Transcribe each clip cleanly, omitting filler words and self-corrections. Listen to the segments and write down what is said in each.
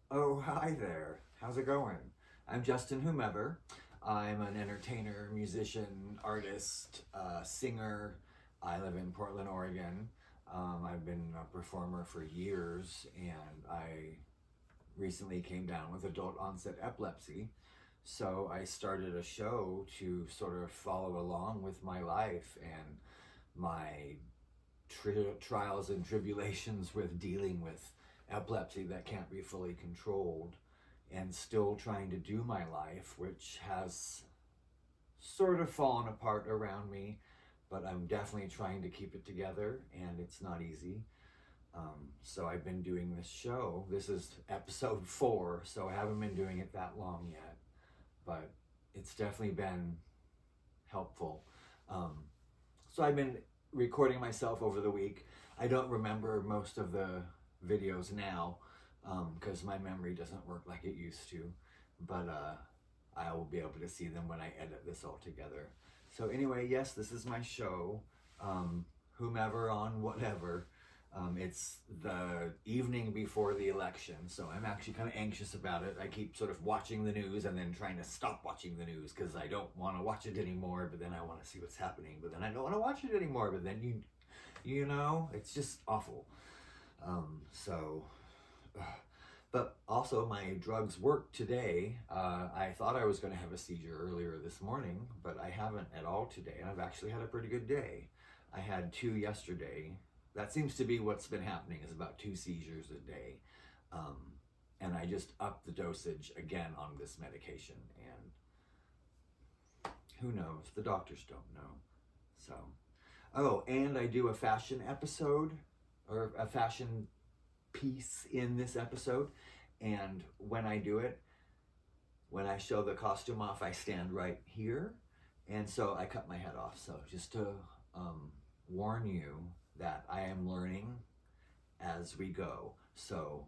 Oh, hi there. How's it going? I'm Justin Whomever. I'm an entertainer, musician, artist, singer. I live in Portland, Oregon. I've been a performer for years, and I recently came down with adult onset epilepsy. So I started a show to sort of follow along with my life and my trials and tribulations with dealing with epilepsy that can't be fully controlled, and still trying to do my life, which has sort of fallen apart around me, but I'm definitely trying to keep it together, and it's not easy. So I've been doing this show. This is episode 4, so I haven't been doing it that long yet, but it's definitely been helpful. So I've been recording myself over the week. I don't remember most of the videos now because my memory doesn't work like it used to, but I will be able to see them when I edit this all together. So anyway, yes, this is my show, Whomever on Whatever. It's the evening before the election, so I'm actually kind of anxious about it. I keep sort of watching the news and then trying to stop watching the news because I don't want to watch it anymore, but then I want to see what's happening, but then I don't want to watch it anymore, but then you know, it's just awful. So, but also my drugs worked today. I thought I was going to have a seizure earlier this morning, but I haven't at all today, and I've actually had a pretty good day. I had 2 yesterday. That seems to be what's been happening, is about 2 seizures a day. And I just upped the dosage again on this medication, and who knows? The doctors don't know. So, oh, and I do a fashion episode, or a fashion piece in this episode, and when I do it, when I show the costume off, I stand right here, and so I cut my head off. So just to warn you that I am learning as we go. So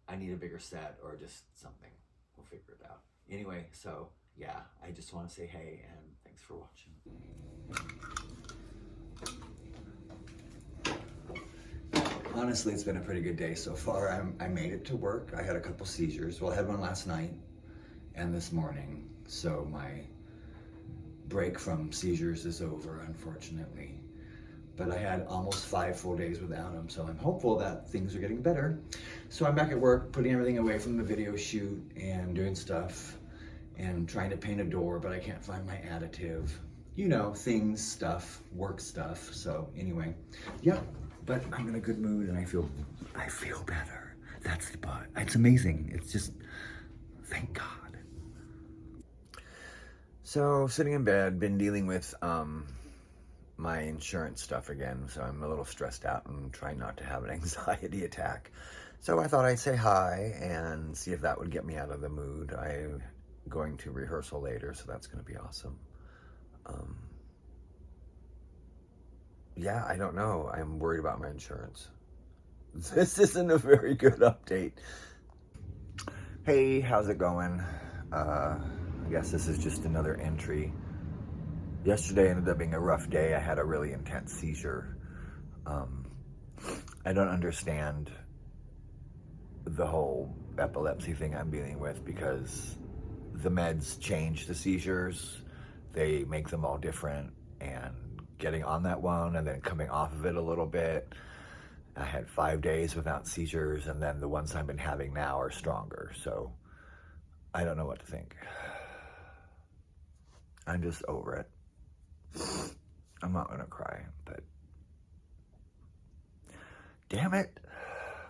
I need a bigger set or just something. We'll figure it out. Anyway, so yeah, I just want to say hey and thanks for watching. Honestly, it's been a pretty good day so far. I made it to work. I had a couple seizures. Well, I had one last night and this morning. So my break from seizures is over, unfortunately. But I had almost 5 full days without them, so I'm hopeful that things are getting better. So I'm back at work, putting everything away from the video shoot and doing stuff and trying to paint a door, but I can't find my additive. You know, things, stuff, work stuff. So anyway, yeah, but I'm in a good mood and I feel better. That's the part. It's amazing. It's just, thank God. So sitting in bed, been dealing with my insurance stuff again, so I'm a little stressed out and trying not to have an anxiety attack. So I thought I'd say hi and see if that would get me out of the mood. I'm going to rehearsal later, so that's going to be awesome. Yeah, I don't know. I'm worried about my insurance. This isn't a very good update. Hey, how's it going? I guess this is just another entry. Yesterday ended up being a rough day. I had a really intense seizure. I don't understand the whole epilepsy thing I'm dealing with because the meds change the seizures. They make them all different, and getting on that one and then coming off of it a little bit. I had 5 days without seizures, and then the ones I've been having now are stronger. So I don't know what to think. I'm just over it. I'm not gonna cry, but damn it.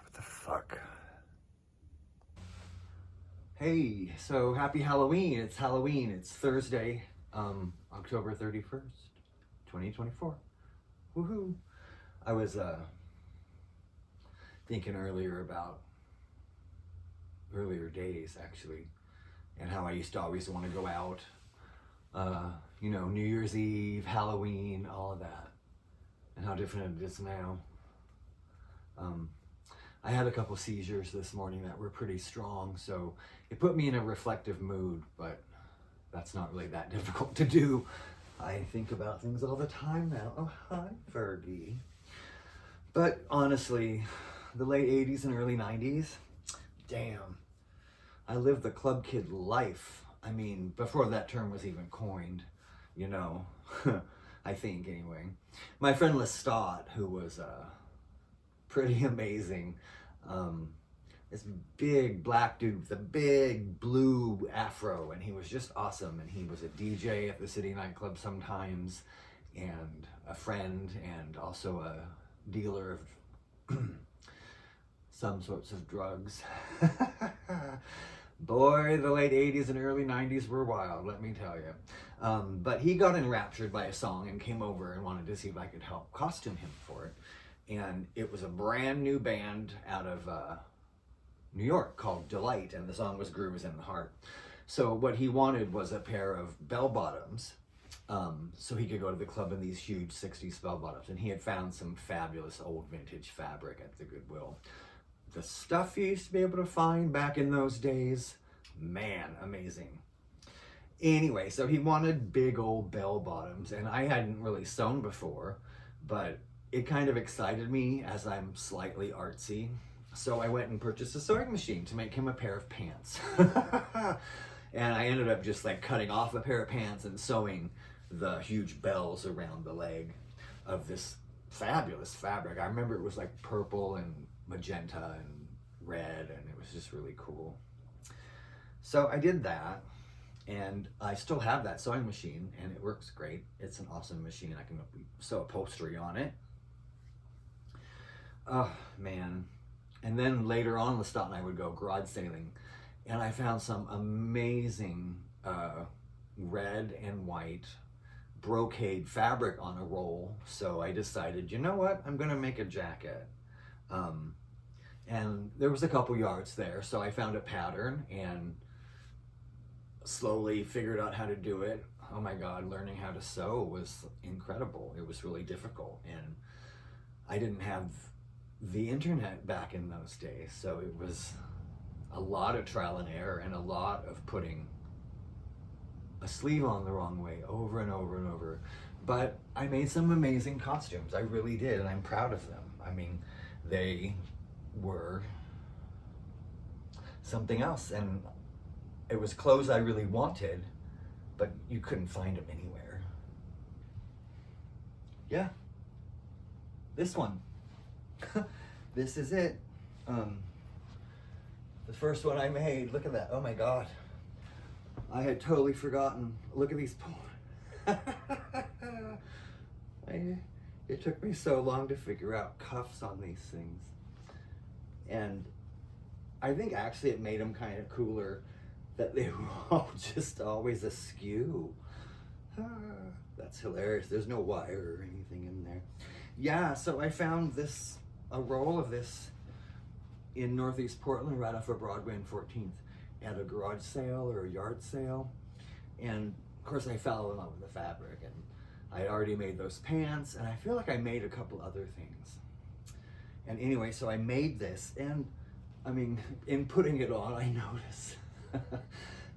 What the fuck? Hey, so happy Halloween. It's Halloween. It's Thursday, October 31st, 2024. Woohoo. I was thinking earlier about earlier days, actually, and how I used to always want to go out. You know, New Year's Eve, Halloween, all of that, and how different it is now. I had a couple seizures this morning that were pretty strong, so it put me in a reflective mood, but that's not really that difficult to do. I think about things all the time now. Oh, hi, Fergie. But honestly, the late 80s and early 90s, damn, I lived the club kid life. I mean, before that term was even coined, you know, I think anyway. My friend Lestat, who was pretty amazing, this big black dude with a big blue afro, and he was just awesome. And he was a DJ at the city nightclub sometimes, and a friend, and also a dealer of some sorts of drugs. Boy, the late 80s and early 90s were wild, let me tell you. But he got enraptured by a song and came over and wanted to see if I could help costume him for it. And it was a brand new band out of New York called Delight, and the song was Grooves in the Heart. So what he wanted was a pair of bell-bottoms, so he could go to the club in these huge 60s bell-bottoms. And he had found some fabulous old vintage fabric at the Goodwill. The stuff you used to be able to find back in those days, man, amazing. Anyway, so he wanted big old bell-bottoms, and I hadn't really sewn before, but it kind of excited me as I'm slightly artsy. So I went and purchased a sewing machine to make him a pair of pants. And I ended up just like cutting off a pair of pants and sewing the huge bells around the leg of this fabulous fabric. I remember it was like purple and magenta and red, and it was just really cool. So I did that, and I still have that sewing machine, and it works great. It's an awesome machine. I can sew upholstery on it. Oh man. And then later on, Lestat and I would go garage sailing, and I found some amazing red and white brocade fabric on a roll. So I decided, you know what, I'm gonna make a jacket. And there was a couple yards there, so I found a pattern and slowly figured out how to do it. Oh my God, learning how to sew was incredible. It was really difficult, and I didn't have the internet back in those days, so it was a lot of trial and error and a lot of putting a sleeve on the wrong way over and over and over. But I made some amazing costumes, I really did, and I'm proud of them. I mean, they were something else, and it was clothes I really wanted, but you couldn't find them anywhere. Yeah, this one. This is it. The first one I made. Look at that. Oh my God. I had totally forgotten. Look at these. It took me so long to figure out cuffs on these things. And I think actually it made them kind of cooler that they were all just always askew. That's hilarious. There's no wire or anything in there. Yeah, so I found a roll of this in Northeast Portland, right off of Broadway and 14th, at a garage sale or a yard sale. And of course I fell in love with the fabric, and I already made those pants, and I feel like I made a couple other things. And anyway, so I made this, and I mean, in putting it on, I notice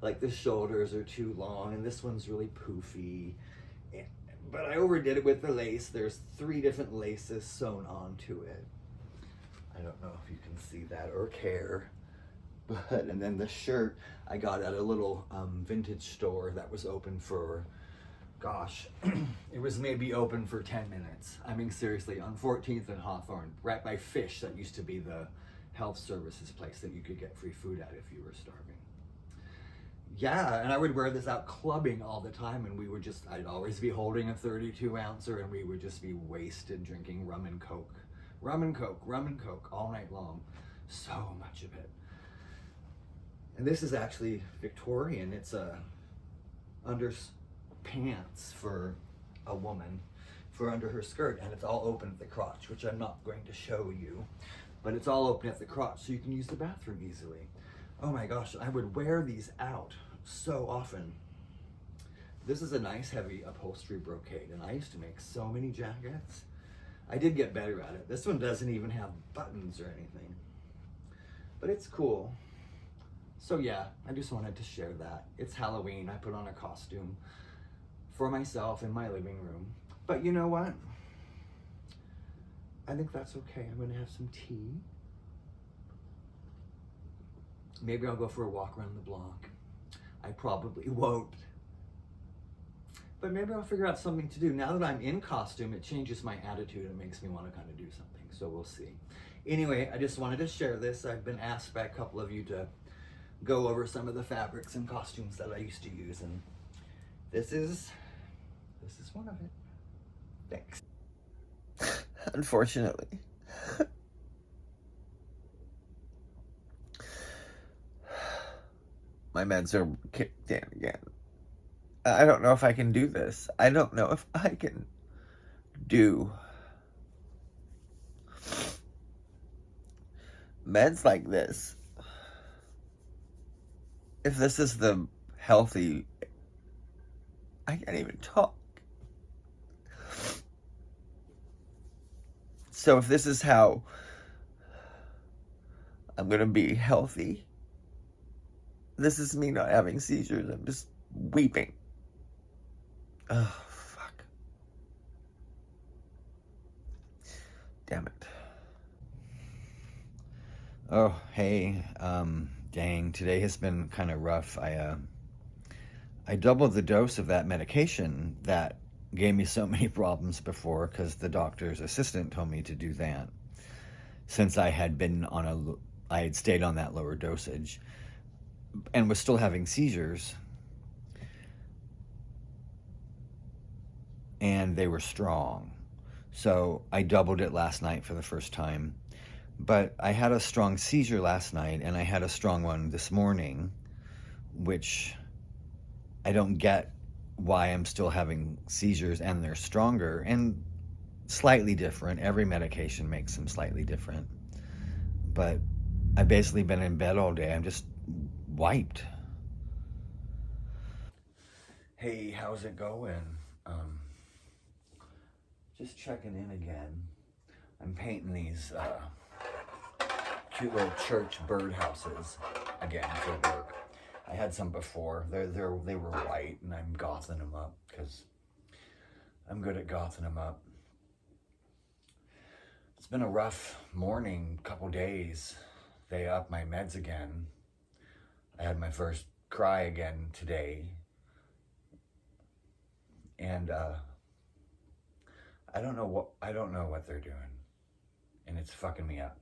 like the shoulders are too long, and this one's really poofy. But I overdid it with the lace. There's 3 different laces sewn onto it. I don't know if you can see that or care. But, and then the shirt I got at a little vintage store that was open for, gosh, it was maybe open for 10 minutes. I mean, seriously, on 14th and Hawthorne, right by Fish, that used to be the health services place that you could get free food at if you were starving. Yeah, and I would wear this out clubbing all the time, and we would just, I'd always be holding a 32 ouncer, and we would just be wasted drinking rum and coke. Rum and coke, rum and coke all night long. So much of it. And this is actually Victorian. It's a underpants for a woman for under her skirt, and it's all open at the crotch, which I'm not going to show you, but it's all open at the crotch so you can use the bathroom easily. Oh my gosh, I would wear these out so often. This is a nice heavy upholstery brocade, and I used to make so many jackets. I did get better at it. This one doesn't even have buttons or anything, but it's cool. So yeah, I just wanted to share that. It's Halloween. I put on a costume for myself in my living room. But you know what? I think that's okay. I'm gonna have some tea. Maybe I'll go for a walk around the block. I probably won't. But maybe I'll figure out something to do. Now that I'm in costume, it changes my attitude and makes me want to kind of do something. So we'll see. Anyway, I just wanted to share this. I've been asked by a couple of you to go over some of the fabrics and costumes that I used to use, and this is one of it. Thanks. Unfortunately. My meds are kicked in again. I don't know if I can do this. I don't know if I can do meds like this. If this is the healthy, I can't even talk. So if this is how I'm gonna be healthy, this is me not having seizures. I'm just weeping. Oh, fuck. Damn it. Oh, hey, dang, today has been kind of rough. I doubled the dose of that medication that gave me so many problems before, because the doctor's assistant told me to do that. Since I had stayed on that lower dosage and was still having seizures, and they were strong. So I doubled it last night for the first time. But I had a strong seizure last night, and I had a strong one this morning, which I don't get why I'm still having seizures, and they're stronger and slightly different. Every medication makes them slightly different. But I've basically been in bed all day. I'm just wiped. Hey, how's it going? Just checking in again. I'm painting these cute little church birdhouses again for work. I had some before. They were white, and I'm gothing them up because I'm good at gothing them up. It's been a rough morning, couple days. They upped my meds again. I had my first cry again today, and I don't know what they're doing, and it's fucking me up.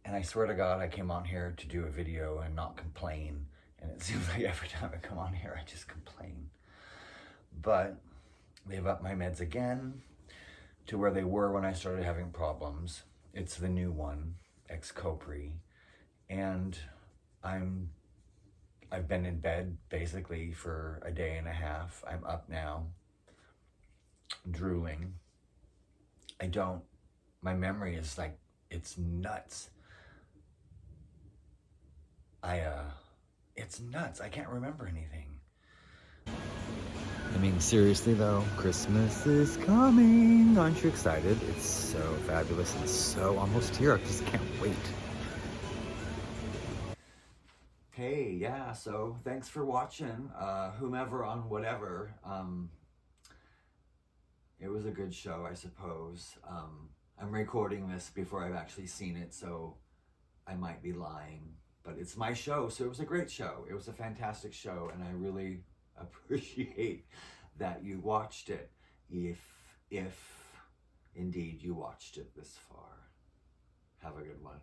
And I swear to God, I came on here to do a video and not complain. And it seems like every time I come on here, I just complain. But they've upped my meds again to where they were when I started having problems. It's the new one, Xcopri. And I've been in bed basically for a day and a half. I'm up now, drooling. My memory is like, it's nuts. It's nuts. I can't remember anything. I mean, seriously though, Christmas is coming. Aren't you excited? It's so fabulous and so almost here. I just can't wait. Hey, yeah, so thanks for watching. Whomever on whatever. It was a good show, I suppose. I'm recording this before I've actually seen it, so I might be lying. But it's my show, so it was a great show. It was a fantastic show, and I really appreciate that you watched it, if indeed you watched it this far. Have a good one.